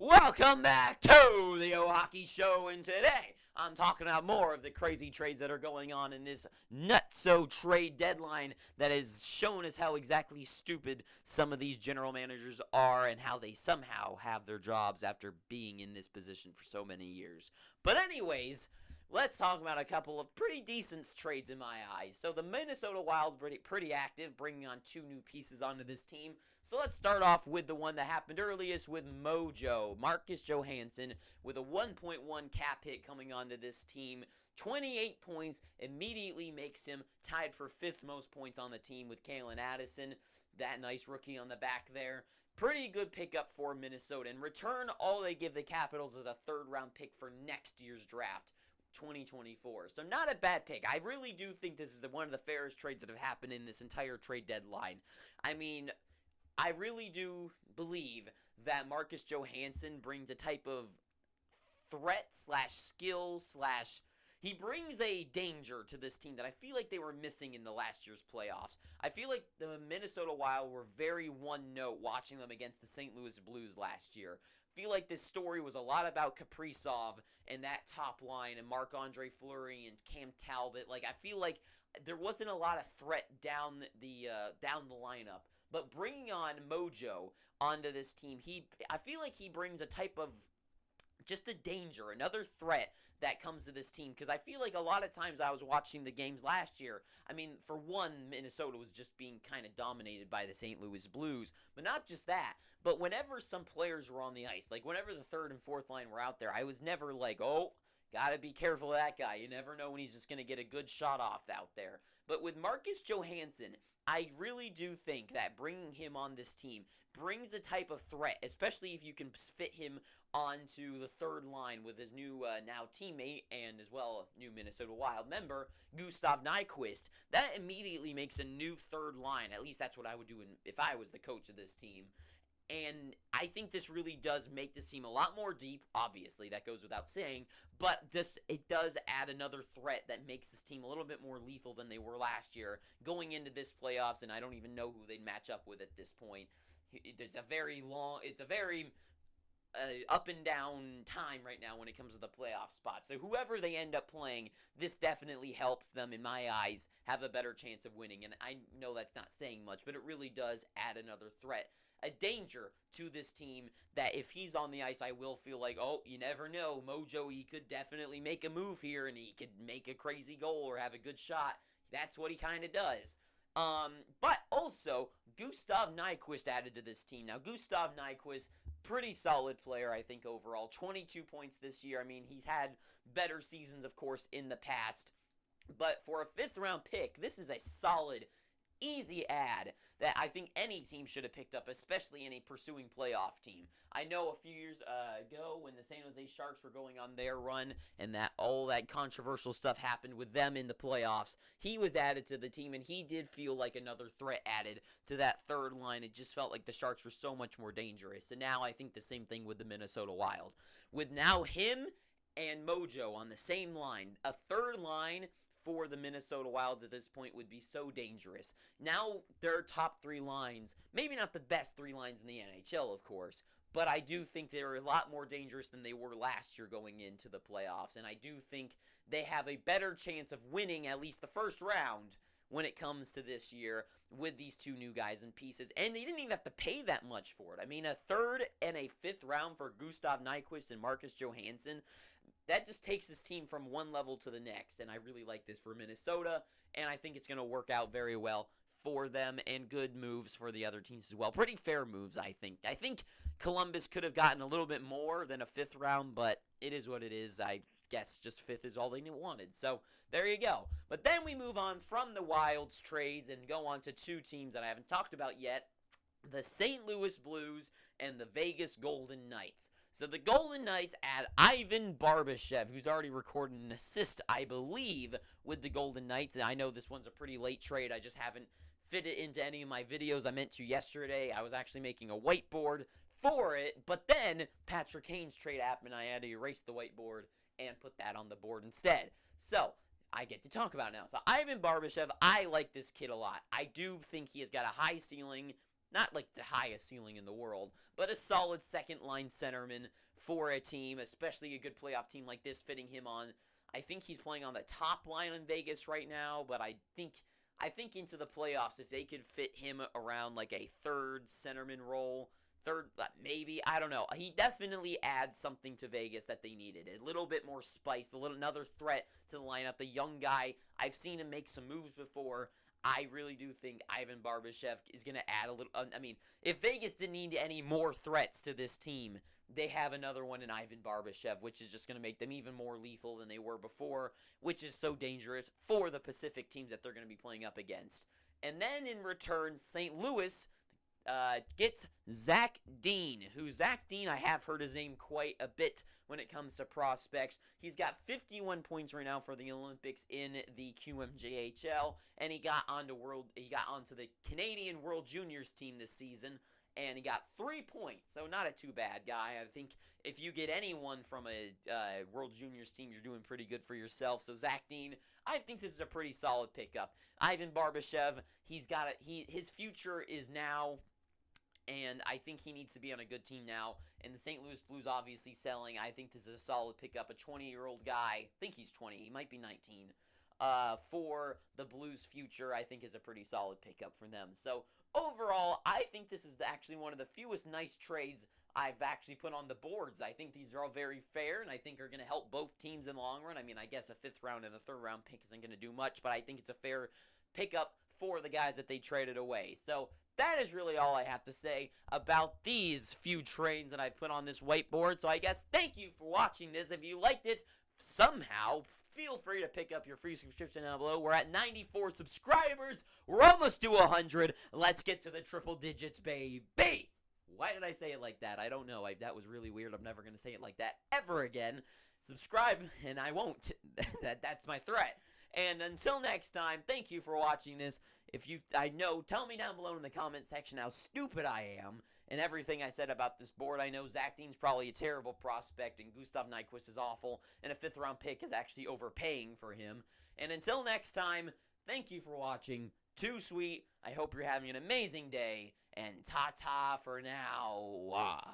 Welcome back to the Hockey Show, and today I'm talking about more of the crazy trades that are going on in this nutso trade deadline that has shown us how exactly stupid some of these general managers are and how they somehow have their jobs after being in this position for so many years. But anyways, let's talk about a couple of pretty decent trades in my eyes. So the Minnesota Wild pretty active, bringing on two new pieces onto this team. So let's start off with the one that happened earliest with Mojo. Marcus Johansson with a 1.1 cap hit coming onto this team. 28 points immediately makes him tied for 5th most points on the team with Kalen Addison. That nice rookie on the back there. Pretty good pickup for Minnesota. In return, all they give the Capitals is a 3rd-round pick for next year's draft. 2024. So not a bad pick. I really do think this is one of the fairest trades that have happened in this entire trade deadline. I mean, I really do believe that Marcus Johansson brings a type of threat / skill / he brings a danger to this team that I feel like they were missing in the last year's playoffs. I feel like the Minnesota Wild were very one-note watching them against the St. Louis Blues last year. I feel like this story was a lot about Kaprizov and that top line and Marc-Andre Fleury and Cam Talbot. Like, I feel like there wasn't a lot of threat down the lineup. But bringing on Mojo onto this team, I feel like he brings a type of just a danger, another threat that comes to this team. Because I feel like a lot of times I was watching the games last year. I mean, for one, Minnesota was just being kind of dominated by the St. Louis Blues. But not just that. But whenever some players were on the ice, like whenever the 3rd and 4th line were out there, I was never like, oh, gotta be careful of that guy. You never know when he's just going to get a good shot off out there. But with Marcus Johansson, I really do think that bringing him on this team brings a type of threat, especially if you can fit him onto the 3rd line with his new now teammate and as well new Minnesota Wild member, Gustav Nyquist. That immediately makes a new 3rd line. At least that's what I would do if I was the coach of this team. And I think this really does make this team a lot more deep. Obviously, that goes without saying. But it does add another threat that makes this team a little bit more lethal than they were last year going into this playoffs. And I don't even know who they'd match up with at this point. It's a very up and down time right now when it comes to the playoff spot. So whoever they end up playing, this definitely helps them, in my eyes, have a better chance of winning. And I know that's not saying much, but it really does add another threat, a danger to this team that if he's on the ice, I will feel like, oh, you never know. Mojo, he could definitely make a move here, and he could make a crazy goal or have a good shot. That's what he kind of does. But also, Gustav Nyquist added to this team. Now, Gustav Nyquist, pretty solid player, I think, overall. 22 points this year. I mean, he's had better seasons, of course, in the past. But for a 5th-round pick, this is a solid, easy ad that I think any team should have picked up, especially any pursuing playoff team. I know a few years ago when the San Jose Sharks were going on their run and that all that controversial stuff happened with them in the playoffs, he was added to the team and he did feel like another threat added to that 3rd line. It just felt like the Sharks were so much more dangerous. And now I think the same thing with the Minnesota Wild. With now him and Mojo on the same line, a 3rd line for the Minnesota Wild at this point would be so dangerous. Now, their top 3 lines, maybe not the best 3 lines in the NHL, of course, but I do think they're a lot more dangerous than they were last year going into the playoffs, and I do think they have a better chance of winning at least the 1st round when it comes to this year with these 2 new guys and pieces, and they didn't even have to pay that much for it. I mean, a 3rd and a 5th round for Gustav Nyquist and Marcus Johansson, that just takes this team from one level to the next, and I really like this for Minnesota, and I think it's going to work out very well for them, and good moves for the other teams as well. Pretty fair moves, I think. I think Columbus could have gotten a little bit more than a 5th round, but it is what it is. I guess just 5th is all they wanted, so there you go. But then we move on from the Wild's trades and go on to 2 teams that I haven't talked about yet, the St. Louis Blues and the Vegas Golden Knights. So the Golden Knights add Ivan Barbashev, who's already recorded an assist, I believe, with the Golden Knights. And I know this one's a pretty late trade. I just haven't fit it into any of my videos I meant to yesterday. I was actually making a whiteboard for it, but then Patrick Kane's trade happened, and I had to erase the whiteboard and put that on the board instead. So I get to talk about it now. So Ivan Barbashev, I like this kid a lot. I do think he has got a high ceiling not like the highest ceiling in the world, but a solid second line centerman for a team, especially a good playoff team like this, fitting him on. I think he's playing on the top line in Vegas right now, but I think into the playoffs, if they could fit him around like a third centerman role, third, maybe, I don't know. He definitely adds something to Vegas that they needed. A little bit more spice, another threat to the lineup. The young guy, I've seen him make some moves before. I really do think Ivan Barbashev is going to add a little. I mean, if Vegas didn't need any more threats to this team, they have another one in Ivan Barbashev, which is just going to make them even more lethal than they were before, which is so dangerous for the Pacific teams that they're going to be playing up against. And then in return, St. Louis gets Zach Dean, Zach Dean, I have heard his name quite a bit when it comes to prospects. He's got 51 points right now for the Olympics in the QMJHL, and he got onto the Canadian World Juniors team this season, and he got 3 points, so not a too bad guy. I think if you get anyone from a World Juniors team, you're doing pretty good for yourself. So Zach Dean, I think this is a pretty solid pickup. Ivan Barbashev, his future is now, and I think he needs to be on a good team now. And the St. Louis Blues obviously selling. I think this is a solid pickup. A 20-year-old guy, I think he's 20, he might be 19, for the Blues' future, I think is a pretty solid pickup for them. So overall, I think this is actually one of the fewest nice trades I've actually put on the boards. I think these are all very fair, and I think are going to help both teams in the long run. I mean, I guess a 5th round and a 3rd round pick isn't going to do much, but I think it's a fair pickup for the guys that they traded away. So that is really all I have to say about these few trades that I've put on this whiteboard. So I guess thank you for watching this. If you liked it somehow, feel free to pick up your free subscription down below. We're at 94 subscribers. We're almost to 100. Let's get to the triple digits, baby. Why did I say it like that? I don't know. That was really weird. I'm never going to say it like that ever again. Subscribe, and I won't. That's my threat. And until next time, thank you for watching this. Tell me down below in the comment section how stupid I am and everything I said about this board. I know Zach Dean's probably a terrible prospect, and Gustav Nyquist is awful, and a 5th round pick is actually overpaying for him. And until next time, thank you for watching. Too sweet. I hope you're having an amazing day, and ta-ta for now.